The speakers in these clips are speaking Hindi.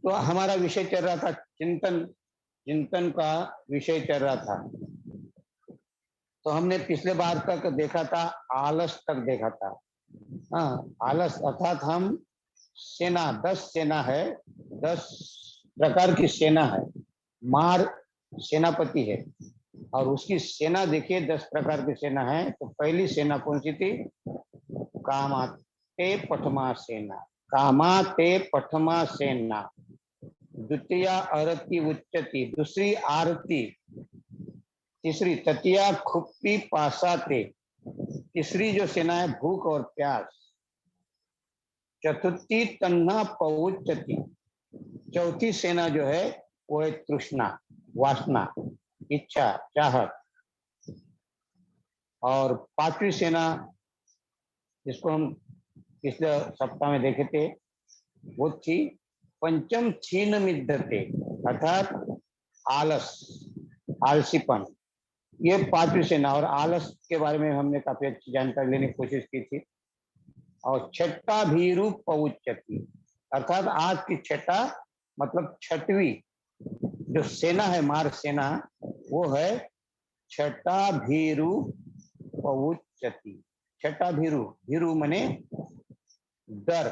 तो हमारा विषय चल रहा था चिंतन, चिंतन का विषय चल रहा था। तो हमने पिछले बार तक देखा था, आलस तक देखा था। हाँ, आलस अर्थात हम सेना, 10 सेना है, 10 प्रकार की सेना है। मार सेनापति है और उसकी सेना देखिए 10 प्रकार की सेना है। तो पहली सेना कौन सी थी? कामाते पठमा सेना, कामाते पठमा सेना। द्वितीय आरती उच्चती, दूसरी आरती। तीसरी ततिया खुप्पी पासाते, तीसरी जो सेना है भूख और प्यास। चतुर्थी तन्ना पहुंचती, चौथी सेना जो है वो है तृष्णा, वासना, इच्छा, चाहत। और पांचवी सेना जिसको हम पिछले सप्ताह में देखे थे वो थी पंचम छीन मिद्धते, अर्थात आलस, आलसीपन। ये पांचवी सेना। और आलस के बारे में हमने काफी अच्छी जानकारी लेने की कोशिश की थी। और छठा भीरु पहुंचती, अर्थात आज की छठा मतलब छठवीं जो सेना है, मार सेना, वो है छठा भीरु पहुंचती। छठा भीरु, भीरु माने डर,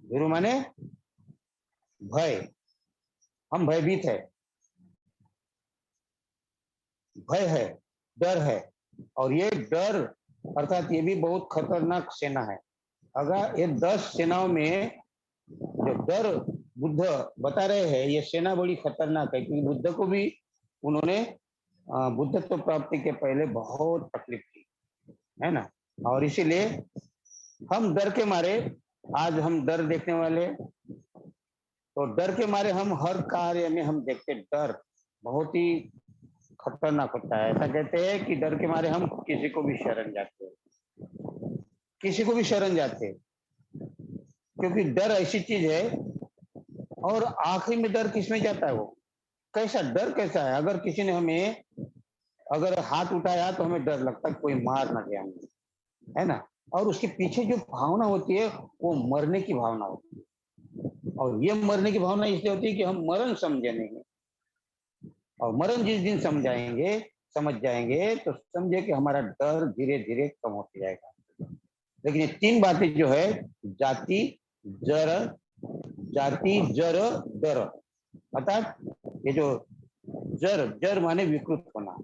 भीरु माने भय। हम भयभीत है, भय है, डर है। और ये डर अर्थात ये भी बहुत खतरनाक सेना है। अगर ये 10 सेनाओं में जो डर बुद्ध बता रहे हैं, ये सेना बड़ी खतरनाक है। क्योंकि बुद्ध को भी उन्होंने बुद्धत्व प्राप्ति के पहले बहुत तकलीफ थी, है ना। और इसीलिए हम डर के मारे, आज हम डर देखने वाले। तो डर के मारे हम हर कार्य में हम देखते डर बहुत ही खतरनाक होता है। ऐसा कहते हैं कि डर के मारे हम किसी को भी शरण जाते हैं, किसी को भी शरण जाते हैं। क्योंकि डर ऐसी चीज है। और आखिरी में डर किस में जाता है? वो कैसा डर कैसा है? अगर किसी ने हमें अगर हाथ उठाया तो हमें डर लगता है कोई मार ना दे हमें, है ना। और उसके पीछे जो भावना होती है वो मरने की भावना होती है। और ये मरने की भावना इसलिए होती है कि हम मरण समझे नहीं। और मरण जिस दिन समझाएंगे, समझ जाएंगे, तो समझे कि हमारा डर धीरे धीरे कम होते जाएगा। लेकिन ये 3 बातें जो है, जाति, जर, जाति, जर, डर, अर्थात ये जो जर, जर माने विकृत होना,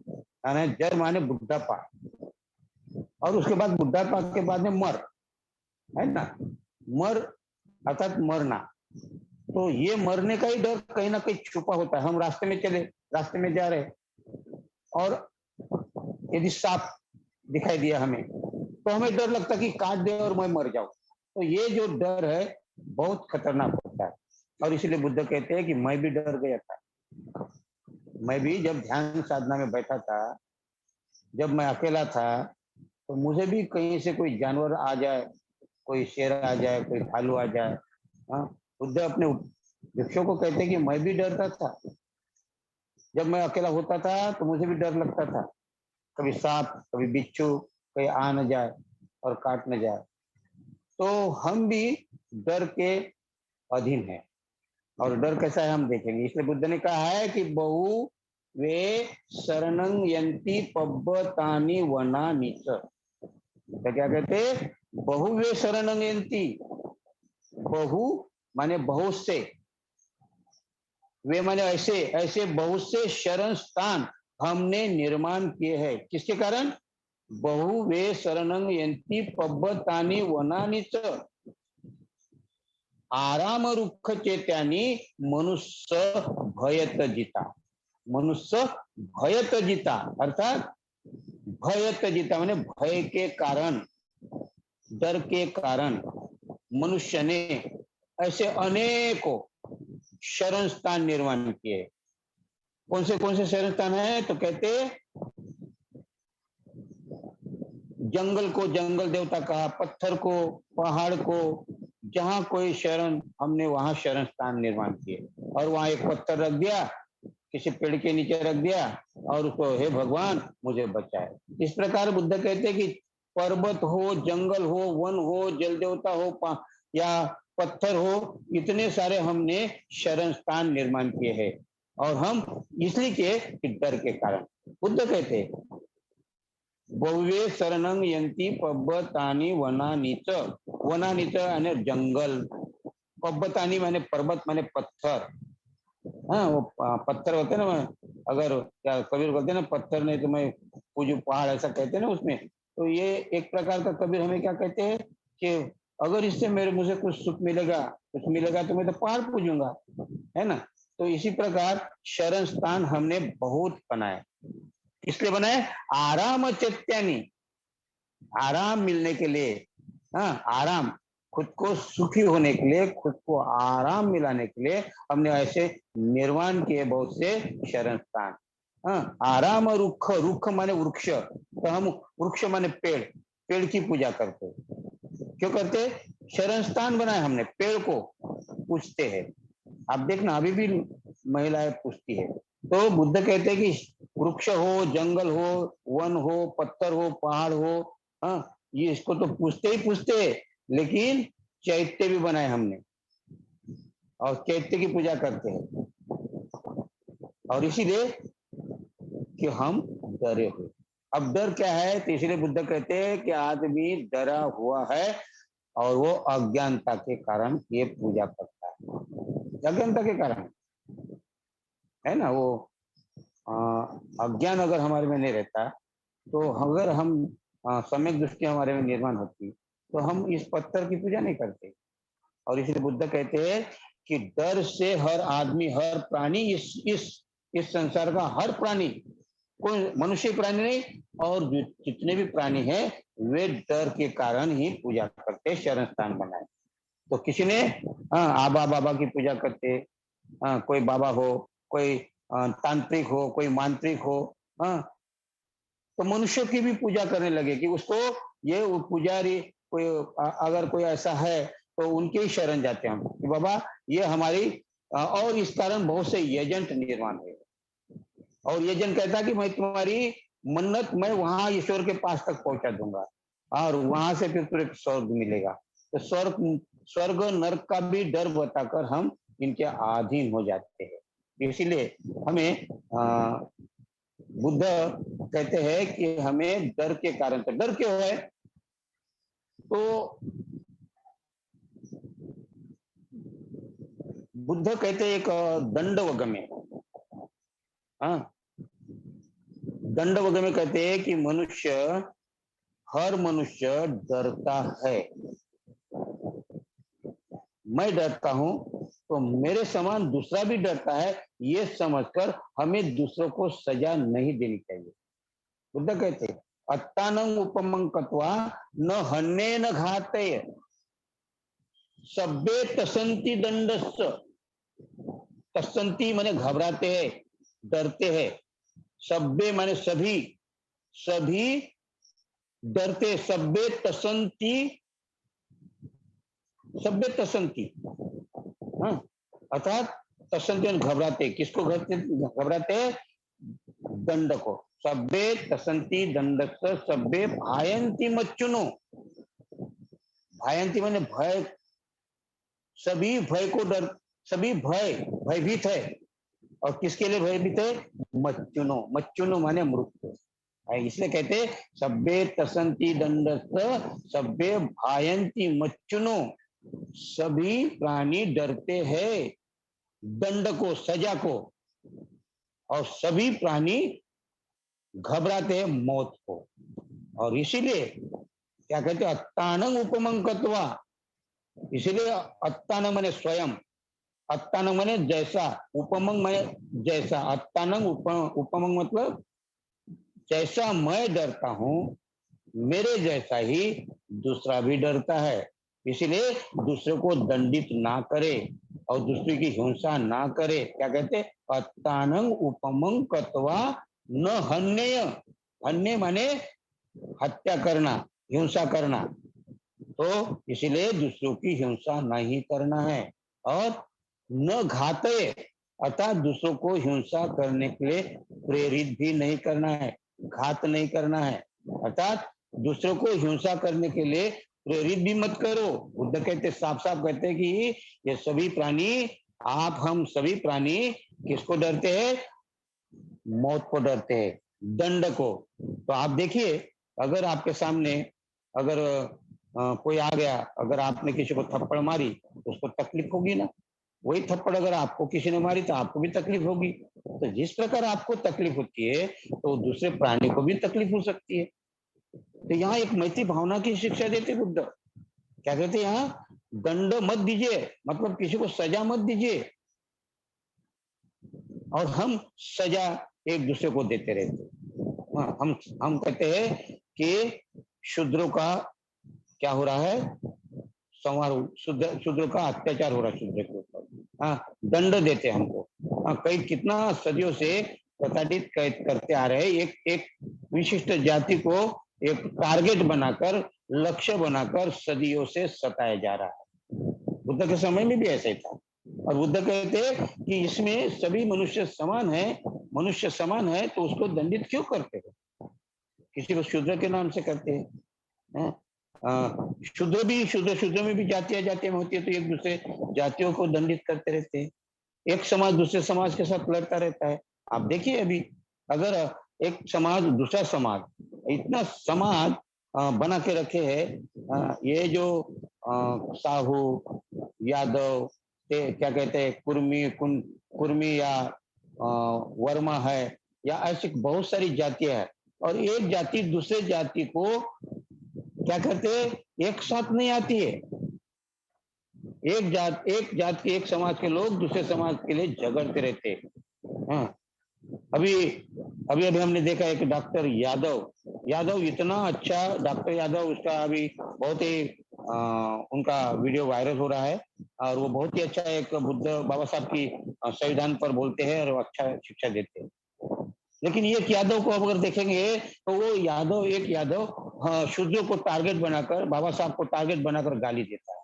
यानी जर माने बुढ़ापा, और उसके बाद बुढ़ापा के बाद में मर, है ना। मर अर्थात मरना। तो ये मरने का ही डर कहीं ना कहीं छुपा होता है। हम रास्ते में चले, रास्ते में जा रहे और यदि सांप दिखाई दिया हमें, तो हमें डर लगता कि काट दे और मैं मर जाऊं। तो ये जो डर है बहुत खतरनाक होता है। और इसलिए बुद्ध कहते हैं कि मैं भी डर गया था। मैं भी जब ध्यान साधना में बैठा था, जब मैं अकेला था, तो मुझे भी कहीं से कोई जानवर आ जाए, कोई शेर आ जाए, कोई भालू आ जाए। हाँ, बुद्ध अपने वृक्षों को कहते हैं कि मैं भी डरता था। जब मैं अकेला होता था तो मुझे भी डर लगता था, कभी सांप, कभी बिच्छू कहीं आ न जाए और काट न जाए। तो हम भी डर के अधीन है। और डर कैसा है हम देखेंगे। इसलिए बुद्ध ने कहा है कि बहु वे शरणं यन्ति पब्बतानि वनानि च। तो क्या कहते? बहु वे शरणं यन्ति, बहु माने बहुत से, वे माने ऐसे, ऐसे बहुत से शरण स्थान हमने निर्माण किए हैं। किसके कारण? बहु वे शरणं यन्ति पब्बतानि वनानि च आराम रुक्ष चेत्यानी मनुष्य भयत जिता। मनुष्य भयत जिता, अर्थात भयत जिता माने भय के कारण, डर के कारण मनुष्य ने ऐसे अनेकों शरण स्थान निर्माण किए। कौन से शरण स्थान है? तो कहते जंगल को जंगल देवता कहा, पत्थर को, पहाड़ को, जहां कोई शरण, हमने वहां शरण स्थान निर्माण किए। और वहां एक पत्थर रख दिया, किसी पेड़ के नीचे रख दिया और उसको हे भगवान मुझे बचाए। इस प्रकार बुद्ध कहते हैं कि पर्वत हो, जंगल हो, वन हो, जल देवता हो, या पत्थर हो, इतने सारे हमने शरण स्थान निर्माण किए हैं। और हम इसलिए किए कि डर के कारण। बुद्ध कहते हैं बहुवे शरणं यंती पर्वतानि वनानि च। वनानि च यानी जंगल, पर्वतानि माने पर्वत माने पत्थर। हाँ, वो पत्थर होते हैं ना, अगर क्या कबीर बोलते हैं ना, पत्थर नहीं तो मैं पूजू पहाड़, ऐसा कहते हैं ना उसमें। तो ये एक प्रकार का कबीर हमें क्या कहते हैं कि अगर इससे मेरे मुझे कुछ सुख मिलेगा, कुछ मिलेगा, तो मैं तो पहाड़ पूजूंगा, है ना। तो इसी प्रकार शरण स्थान हमने बहुत बनाए। इसलिए बनाए आराम चैत्यानी, आराम मिलने के लिए। हाँ, आराम, खुद को सुखी होने के लिए, खुद को आराम मिलाने के लिए हमने ऐसे निर्माण किए बहुत से शरण स्थान। हाँ, आराम और रुख, रुख माने वृक्ष, तो हम वृक्ष माने पेड़, पेड़ की पूजा करते। क्यों करते? शरण स्थान बनाए हमने, पेड़ को पूजते हैं। आप देखना अभी भी महिलाएं पूछती है। तो बुद्ध कहते हैं कि वृक्ष हो, जंगल हो, वन हो, पत्थर हो, पहाड़ हो, हाँ, ये इसको तो पूछते ही पूछते हैं। लेकिन चैत्य भी बनाए हमने और चैत्य की पूजा करते हैं। और इसीलिए कि हम डरे हुए। अब डर क्या है? तो इसलिए बुद्ध कहते हैं कि आदमी डरा हुआ है और वो अज्ञानता के कारण ये पूजा करता है। अज्ञानता के कारण, है ना। वो अज्ञान अगर हमारे में नहीं रहता, तो अगर हम सम्यक दृष्टि हमारे में निर्माण होती, तो हम इस पत्थर की पूजा नहीं करते। और इसलिए बुद्ध कहते हैं कि डर से हर आदमी, हर प्राणी, इस संसार का हर प्राणी, कोई मनुष्य प्राणी नहीं, और जो जितने भी प्राणी हैं वे डर के कारण ही पूजा करते, शरण स्थान बनाए। तो किसी ने आबा बाबा की पूजा करते, कोई बाबा हो, कोई तांत्रिक हो, कोई मांत्रिक हो, हाँ, तो मनुष्य की भी पूजा करने लगे कि उसको ये वो पुजारी, कोई अगर कोई ऐसा है तो उनके ही शरण जाते हैं हम कि बाबा ये हमारी और इस कारण बहुत से एजेंट निर्माण हुए। और एजेंट कहता कि मैं तुम्हारी मन्नत, मैं वहां ईश्वर के पास तक पहुंचा दूंगा और वहां से फिर तुझे स्वर्ग मिलेगा। तो स्वर्ग, स्वर्ग नरक का भी डर बताकर हम इनके अधीन हो जाते हैं। इसीलिए हमें बुद्ध कहते हैं कि हमें डर के कारण, तो डर क्यों है? तो बुद्ध कहते हैं एक दंडवग में, हाँ, दंडवग में कहते हैं कि मनुष्य, हर मनुष्य डरता है। मैं डरता हूं तो मेरे समान दूसरा भी डरता है, ये समझकर हमें दूसरों को सजा नहीं देनी चाहिए। बुद्ध कहते हैं अत्तानं उपमंकत्वा न हन्ने न घातये सभ्य तसंती दंडस्य। तसंती माने घबराते हैं, डरते हैं। सभ्य माने सभी, सभी डरते। सभ्य तसंती, सभ्य तसंती, हाँ, अर्थात तसंती घबराते। किसको घबराते? दंड को। सभ्य तसंती दंडस्य सभ्य भायंती मच्चुनो। भायंती माने भय, सभी भय को डर, सभी भय, भयभीत है। और किसके लिए भयभीत है? मच्चुनो, मच्चुनो माने मृत्यु। इसलिए कहते सभ्य तसंती दंडस्य सभ्य भायंती मच्चुनो। सभी प्राणी डरते हैं दंड को, सजा को, और सभी प्राणी घबराते हैं मौत को। और इसीलिए क्या कहते हैं अत्तानं उपमंकत्वा। इसीलिए अत्तानं माने स्वयं, अत्तानं माने जैसा, उपमंग माने जैसा। अत्तानं उपमंग मतलब जैसा मैं डरता हूं मेरे जैसा ही दूसरा भी डरता है। इसीलिए दूसरे को दंडित ना करे और दूसरे की हिंसा ना करे। क्या कहते? अत्तानं उपमंग कत्वा न हन्य। हन्य माने हत्या करना, हिंसा करना। तो इसीलिए दूसरों की हिंसा नहीं करना है। और न घाते, अर्थात दूसरों को हिंसा करने के लिए प्रेरित भी नहीं करना है, घात नहीं करना है। अर्थात दूसरों को हिंसा करने के लिए प्रेरित भी मत करो। बुद्ध कहते, साफ साफ कहते हैं कि ये सभी प्राणी, हम सभी प्राणी किसको डरते हैं? मौत को डरते हैं, दंड को। तो आप देखिए, अगर आपके सामने अगर कोई आ गया, अगर आपने किसी को थप्पड़ मारी तो उसको तकलीफ होगी ना। वही थप्पड़ अगर आपको किसी ने मारी तो आपको भी तकलीफ होगी। तो जिस प्रकार आपको तकलीफ होती है तो दूसरे प्राणी को भी तकलीफ हो सकती है। तो यहाँ एक मैत्री भावना की शिक्षा देते बुद्ध। क्या कहते हैं यहाँ? दंड मत दीजिए, मतलब किसी को सजा मत दीजिए। और हम सजा एक दूसरे को देते रहते। हाँ, हम कहते हैं कि शूद्रों का क्या हो रहा है? संवार, शूद्रों का अत्याचार हो रहा है शूद्र के ऊपर। हाँ, दंड देते हमको। हाँ, कई कितना सदियों से प्रताड़ित करते आ रहे एक एक विशिष्ट जाति को एक टारगेट बनाकर, लक्ष्य बनाकर सदियों से सताया जा रहा है। बुद्ध के समय में भी ऐसे ही था। और बुद्ध कहते हैं कि इसमें सभी मनुष्य समान है। मनुष्य समान है तो उसको दंडित क्यों करते हो? किसी को शूद्र के नाम से करते हैं। शूद्र में भी जातियां होती है, तो एक दूसरे जातियों को दंडित करते रहते हैं। एक समाज दूसरे समाज के साथ लड़ता रहता है। आप देखिए अभी, अगर एक समाज दूसरा समाज, इतना समाज बना के रखे है। ये जो साहू, यादव, क्या कहते हैं, कुर्मी या वर्मा है, या ऐसी बहुत सारी जातियां है। और एक जाति दूसरे जाति को क्या करते हैं? एक साथ नहीं आती है। एक जात के, एक समाज के लोग दूसरे समाज के लिए झगड़ते रहते हैं। हाँ, अभी अभी अभी हमने देखा एक डॉक्टर यादव इतना अच्छा डॉक्टर यादव, उसका अभी बहुत ही उनका वीडियो वायरल हो रहा है। और वो बहुत ही अच्छा एक बुद्ध बाबा साहब की संविधान पर बोलते हैं और अच्छा शिक्षा देते हैं। लेकिन ये यादव को अगर देखेंगे तो वो यादव शूद्रों को टारगेट बनाकर, बाबा साहब को टारगेट बनाकर गाली देता है।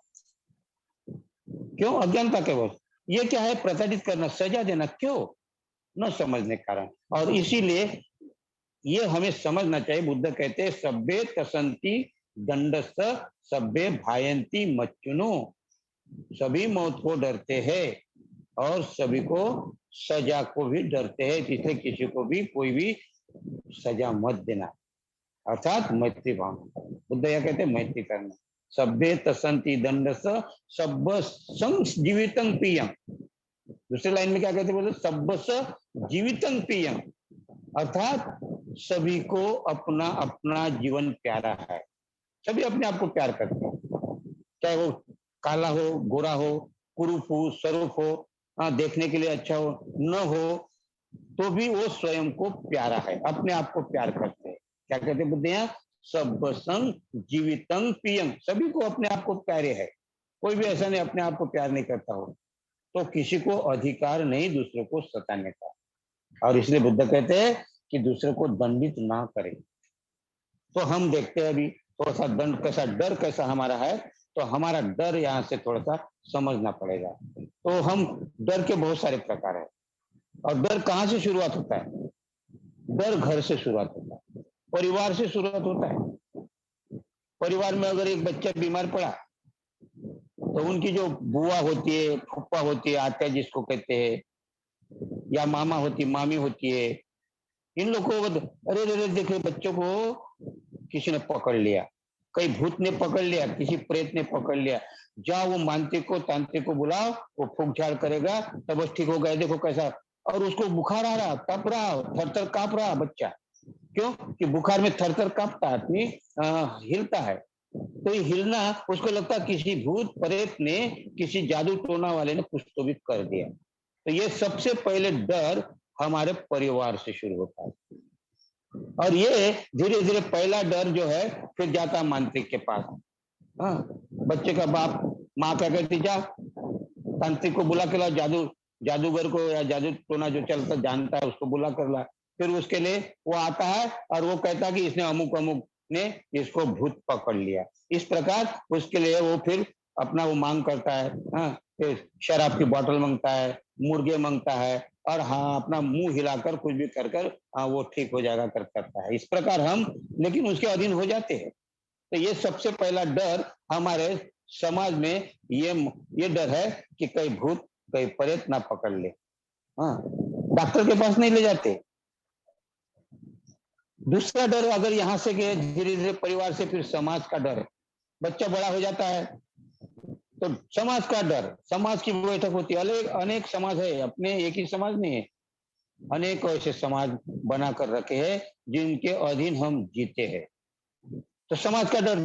क्यों? अज्ञानता के वश। ये क्या है? प्रताड़ित करना, सजा देना। क्यों? न समझने के कारण। और इसीलिए ये हमें समझना चाहिए। बुद्ध कहते हैं सभ्य तसंति दंडस्थ सभ्य भायंती मच्चुनो। सभी मौत को डरते हैं और सभी को सजा को भी डरते हैं। इसलिए किसी को भी कोई भी सजा मत देना, अर्थात मैत्री भावना। बुद्ध यह कहते हैं मैत्री करना। सभ्य तसंति दंडस्थ सब्ब जीवितं पियम। दूसरे लाइन में क्या कहते हैं? बोले सब्बस जीवितं पियम, अर्थात सभी को अपना अपना जीवन प्यारा है। सभी अपने आप को प्यार करते हैं, चाहे वो काला हो, गोरा हो, कुरूप हो, स्वरूप हो, देखने के लिए अच्छा हो, न हो, तो भी वो स्वयं को प्यारा है, अपने आप को प्यार करते हैं। क्या कहते हैं बुद्ध यहाँ? सब संग जीवितं पियं। सभी को अपने आप को प्यारे है। कोई भी ऐसा नहीं अपने आप को प्यार नहीं करता हो। तो किसी को अधिकार नहीं दूसरे को सताने का। और इसलिए बुद्ध कहते हैं कि दूसरे को दंडित ना करें। तो हम देखते हैं अभी थोड़ा सा दंड कैसा, डर कैसा हमारा है। तो हमारा डर यहाँ से थोड़ा सा समझना पड़ेगा। तो हम डर के बहुत सारे प्रकार है। और डर कहाँ से शुरुआत होता है? डर घर से शुरुआत होता है, परिवार से शुरुआत होता है। परिवार में अगर एक बच्चा बीमार पड़ा तो उनकी जो बुआ होती है, फूफा होती है, आत्या जिसको कहते हैं, या मामा होती, मामी होती है, इन लोगों को अरे अरे देखो बच्चों को किसी ने पकड़ लिया, कहीं भूत ने पकड़ लिया, किसी प्रेत ने पकड़ लिया, जाओ वो मानसिक को, तांत्रिक को बुलाओ, वो फूक झाड़ करेगा तब बस ठीक हो गया। देखो कैसा, और उसको बुखार आ रहा, तप रहा, थर थर कांप रहा बच्चा। क्यों? कि बुखार में थर थर कांपता आदमी, हिलता है। तो ये हिलना उसको लगता किसी भूत प्रेत ने, किसी जादू टोना वाले ने कुछ तो भी कर दिया। तो ये सबसे पहले डर हमारे परिवार से शुरू होता है। और ये धीरे धीरे पहला डर जो है फिर जाता है मांत्रिक के पास। हाँ, बच्चे का बाप माँ क्या कहती, जा तांत्रिक को बुला के ला, जादूगर को या जादू टोना जो चलता जानता है उसको बुला कर ला। फिर उसके लिए वो आता है और वो कहता है कि इसने अमुक अमुक ने इसको भूत पकड़ लिया। इस प्रकार उसके लिए वो फिर अपना वो मांग करता है। हाँ, फिर शराब की बोतल मांगता है, मुर्गे मांगता है, और हाँ अपना मुंह हिलाकर कुछ भी कर कर हाँ वो ठीक हो जाएगा करता है। इस प्रकार हम लेकिन उसके अधीन हो जाते हैं। तो ये सबसे पहला डर हमारे समाज में ये डर है कि कहीं भूत कहीं प्रेत ना पकड़ ले। हाँ, डॉक्टर के पास नहीं ले जाते। दूसरा डर अगर यहाँ से गए धीरे धीरे परिवार से, फिर समाज का डर। बच्चा बड़ा हो जाता है तो समाज का डर, समाज की बैठक होती है। अनेक अनेक समाज है, अपने एक ही समाज नहीं है, अनेक ऐसे समाज बना कर रखे हैं जिनके अधीन हम जीते हैं। तो समाज का डर,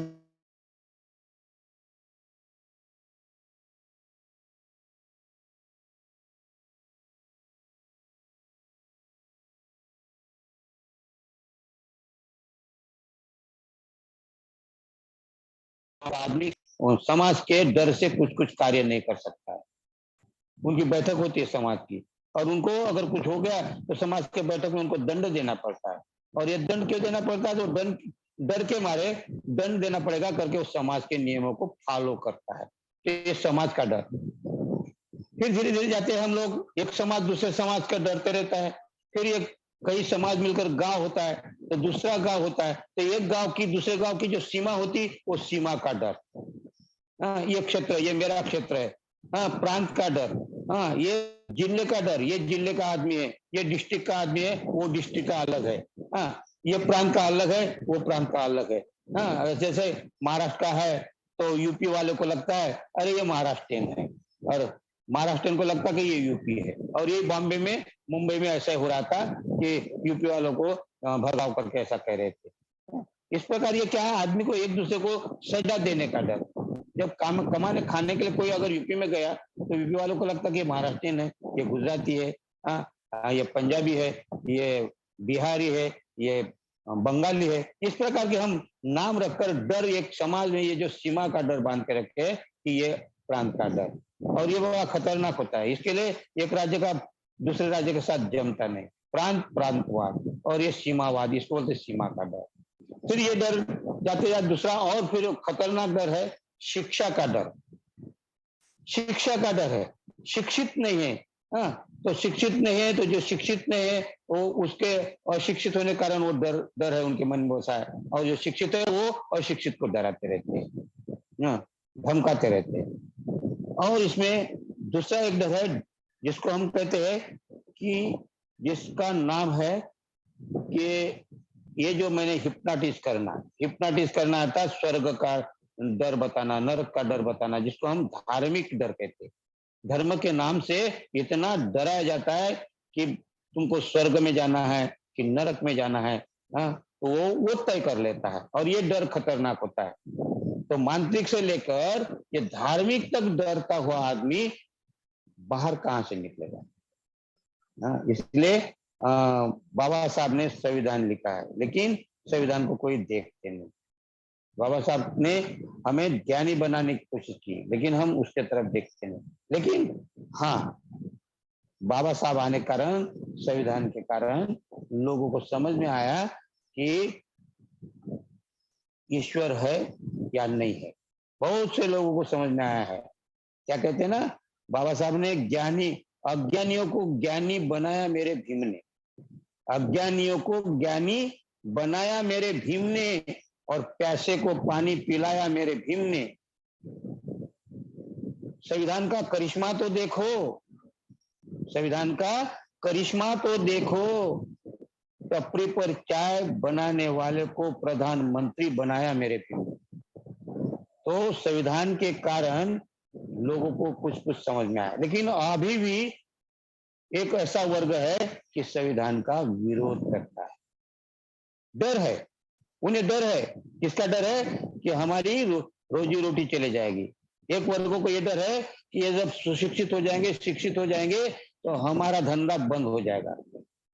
आदमी समाज के डर से कुछ कुछ कार्य नहीं कर सकता है। उनकी बैठक होती है समाज की, और उनको अगर कुछ हो गया तो समाज के बैठक में उनको दंड देना पड़ता है। और ये दंड क्यों देना पड़ता है? तो दंड, डर के मारे दंड देना पड़ेगा करके उस समाज के नियमों को फॉलो करता है। तो ये समाज का डर। फिर धीरे धीरे जाते हैं हम लोग, एक समाज दूसरे समाज का डरते रहता है। फिर एक कई समाज मिलकर गांव होता है, तो दूसरा गांव होता है, तो एक गांव की दूसरे गांव की जो सीमा होती, वो सीमा का डर। हाँ, ये क्षेत्र, ये मेरा क्षेत्र है। हाँ, प्रांत का डर। हाँ, ये जिले का डर, ये जिले का आदमी है, ये डिस्ट्रिक्ट का आदमी है, वो डिस्ट्रिक्ट का अलग है। हाँ, ये प्रांत का अलग है, वो प्रांत का अलग है। हाँ, जैसे महाराष्ट्र का है तो यूपी वाले को लगता है अरे ये महाराष्ट्रियन है, और महाराष्ट्रियन को लगता है कि ये यूपी है। और ये बॉम्बे में, मुंबई में ऐसा हो रहा था कि यूपी वालों को भड़काव करके ऐसा कह रहे थे। इस प्रकार ये क्या है, आदमी को एक दूसरे को सजा देने का डर। जब काम कमाने खाने के लिए कोई अगर यूपी में गया तो यूपी वालों को लगता है कि ये महाराष्ट्रियन है, ये गुजराती है, ये पंजाबी है, ये बिहारी है, ये बंगाली है। इस प्रकार के हम नाम रखकर डर, एक समाज में ये जो सीमा का डर बांध के रखे कि ये प्रांत का डर, और ये बड़ा खतरनाक होता है। इसके लिए एक राज्य का दूसरे राज्य के साथ जमता नहीं, प्रांत प्रांतवाद, और ये सीमावाद, इसको बोलते सीमा का डर। फिर ये डर जाते जाते दूसरा और फिर खतरनाक डर है शिक्षा का डर। शिक्षा का डर है, शिक्षित नहीं है। हाँ, तो शिक्षित नहीं है, तो जो शिक्षित नहीं है वो उसके अशिक्षित होने के कारण वो डर है उनके मन में बसा है। और जो शिक्षित है वो अशिक्षित को डराते रहते हैं, हाँ, धमकाते रहते हैं। और इसमें दूसरा एक डर है जिसको हम कहते हैं कि जिसका नाम है कि ये जो मैंने हिप्नाटिस करना आता, स्वर्ग का डर बताना, नरक का डर बताना, जिसको हम धार्मिक डर कहते हैं। धर्म के नाम से इतना डराया जाता है कि तुमको स्वर्ग में जाना है कि नरक में जाना है, हाँ, तो वो तय कर लेता है। और ये डर खतरनाक होता है। तो मांत्रिक से लेकर ये धार्मिक तक डरता हुआ आदमी बाहर कहां से निकलेगा? हाँ, इसलिए बाबा साहब ने संविधान लिखा है, लेकिन संविधान को कोई देखते नहीं। बाबा साहब ने हमें ज्ञानी बनाने की कोशिश की, लेकिन हम उसके तरफ देखते नहीं। लेकिन हाँ, बाबा साहब आने के कारण, संविधान के कारण लोगों को समझ में आया कि ईश्वर है या नहीं है। बहुत से लोगों को समझ में आया है। क्या कहते हैं ना, बाबा साहब ने ज्ञानी, अज्ञानियों को ज्ञानी बनाया मेरे भीम ने, अज्ञानियों को ज्ञानी बनाया मेरे भीम ने, और प्यासे को पानी पिलाया मेरे भीम ने। संविधान का करिश्मा तो देखो, संविधान का करिश्मा तो देखो। टपरी पर चाय बनाने वाले को प्रधानमंत्री बनाया मेरे भीम ने। तो संविधान के कारण लोगों को कुछ कुछ समझ में आया, लेकिन अभी भी एक ऐसा वर्ग है कि संविधान का विरोध करता है। डर है, उन्हें डर है। किसका डर है? कि हमारी रोजी रोटी चले जाएगी। एक वर्गों को ये डर है कि ये जब सुशिक्षित हो जाएंगे, शिक्षित हो जाएंगे, तो हमारा धंधा बंद हो जाएगा।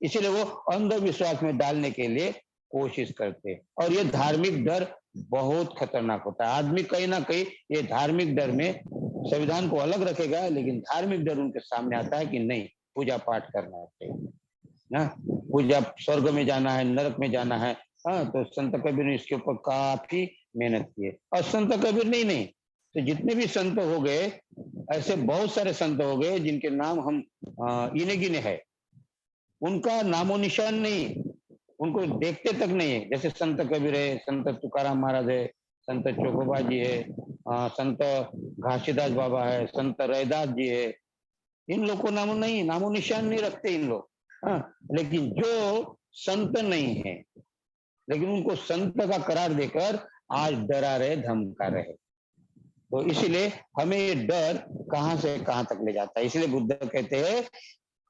इसीलिए वो अंधविश्वास में डालने के लिए कोशिश करते हैं। और ये धार्मिक डर बहुत खतरनाक होता है। आदमी कहीं ना कहीं ये धार्मिक डर में संविधान को अलग रखेगा, लेकिन धार्मिक डर उनके सामने आता है कि नहीं, पूजा पाठ करना चाहिए ना, पूजा, स्वर्ग में जाना है, नरक में जाना है। हाँ, तो संत कबीर ने इसके ऊपर काफी मेहनत की है। और संत कबीर नहीं, तो जितने भी संत हो गए, ऐसे बहुत सारे संत हो गए जिनके नाम हम इन्हें गिने हैं, उनका नामो निशान नहीं, उनको देखते तक नहीं है। जैसे संत कबीर है, संत तुकाराम महाराज है, संत चोकोबा जी है, संत घासीदास बाबा है, संत रैदास जी है। इन लोग को नामो निशान नहीं रखते इन लोग। हाँ, लेकिन जो संत नहीं है, लेकिन उनको संत का करार देकर आज डरा रहे, धमका रहे। तो इसीलिए हमें ये डर कहां से कहां तक ले जाता है। इसलिए बुद्ध कहते हैं,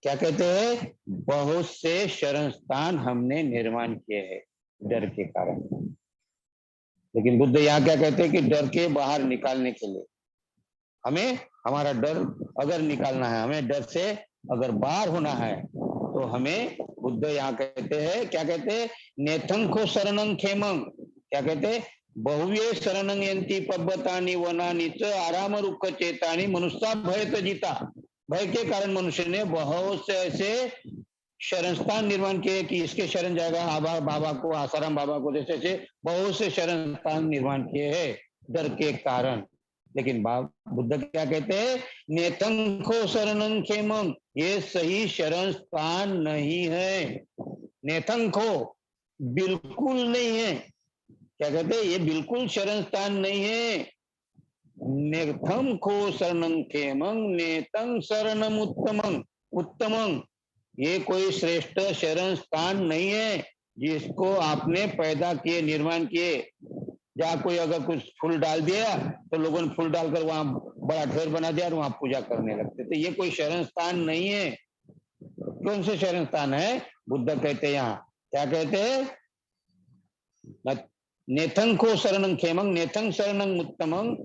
क्या कहते हैं, बहुत से शरण स्थान हमने निर्माण किए हैं डर के कारण। लेकिन बुद्ध यहाँ क्या कहते हैं कि डर के बाहर निकालने के लिए हमें, हमारा डर अगर निकालना है, हमें डर से अगर बाहर होना है, तो हमें बुद्ध यहाँ कहते हैं, क्या कहते हैं, नेथंखो शरणं खेमं, क्या कहते हैं, बहुवे शरणं यंती पब्बतानि वनानि च आराम रुक्ख चेतानि मनुष्या भय तजिता। भय के कारण मनुष्य ने बहुत से ऐसे शरण स्थान निर्माण किए कि इसके शरण जाएगा, आबा बाबा को, आसाराम बाबा को, जैसे बहुत से शरण स्थान निर्माण किए हैं डर के कारण। लेकिन बुद्ध क्या कहते हैं, नेथंखो शरणं खेमं, ये सही शरण स्थान नहीं है। नेथंखो बिल्कुल नहीं है, क्या कहते हैं, ये बिल्कुल शरण स्थान नहीं है। नेथंखो शरणं खेमं नेतं शरणम उत्तमं, उत्तमं, ये कोई श्रेष्ठ शरण स्थान नहीं है जिसको आपने पैदा किए, निर्माण किए। जहाँ कोई अगर कुछ फूल डाल दिया तो लोगों ने फूल डालकर वहां बड़ा ढेर बना दिया और वहां पूजा करने लगते। तो ये कोई शरण स्थान नहीं है। कौन से शरण स्थान है? बुद्ध कहते हैं यहाँ, क्या कहते हैं, नेथंखो शरणं खेमं नेथं शरणं उत्तमं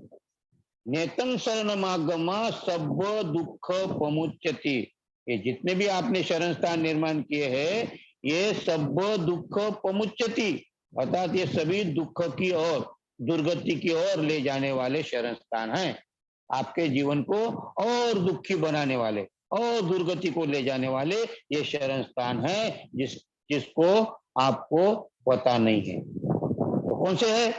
नेतं शरणमागमा सब दुख पमुच्यति। ये जितने भी आपने शरण स्थान निर्माण किए हैं, ये सब दुख पमुच्यति, अर्थात ये सभी दुख की ओर, दुर्गति की ओर ले जाने वाले शरण स्थान हैं। आपके जीवन को और दुखी बनाने वाले और दुर्गति को ले जाने वाले ये शरण स्थान है, जिसको आपको पता नहीं है। तो कौन से है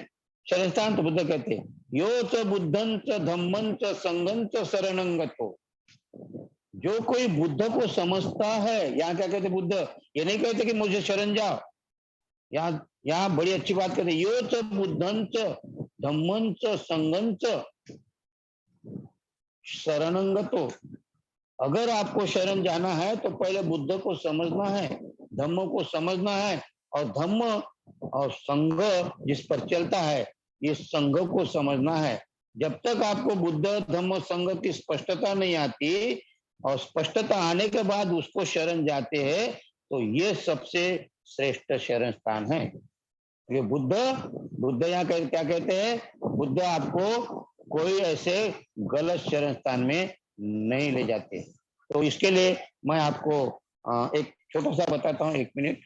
शरण स्थान? तो बुद्ध कहते हैं, यो च बुद्धं च धम्मं च संघं च शरणं गतो। जो कोई बुद्ध को समझता है, यहाँ क्या कहते बुद्ध, ये नहीं कहते कि मुझे शरण जाओ, यहाँ बड़ी अच्छी बात कहते, यो च बुद्धं च धम्मं च संघं च शरणं गतो। अगर आपको शरण जाना है तो पहले बुद्ध को समझना है, धम्म को समझना है, और धम्म और संघ जिस पर चलता है, इस संघ को समझना है। जब तक आपको बुद्ध धम्म संघ की स्पष्टता नहीं आती, और स्पष्टता आने के बाद उसको शरण जाते हैं, तो ये सबसे श्रेष्ठ शरण स्थान है। ये बुद्ध यहाँ क्या कहते हैं, बुद्ध आपको कोई ऐसे गलत शरण स्थान में नहीं ले जाते। तो इसके लिए मैं आपको एक छोटा सा बताता हूँ, 1 मिनट।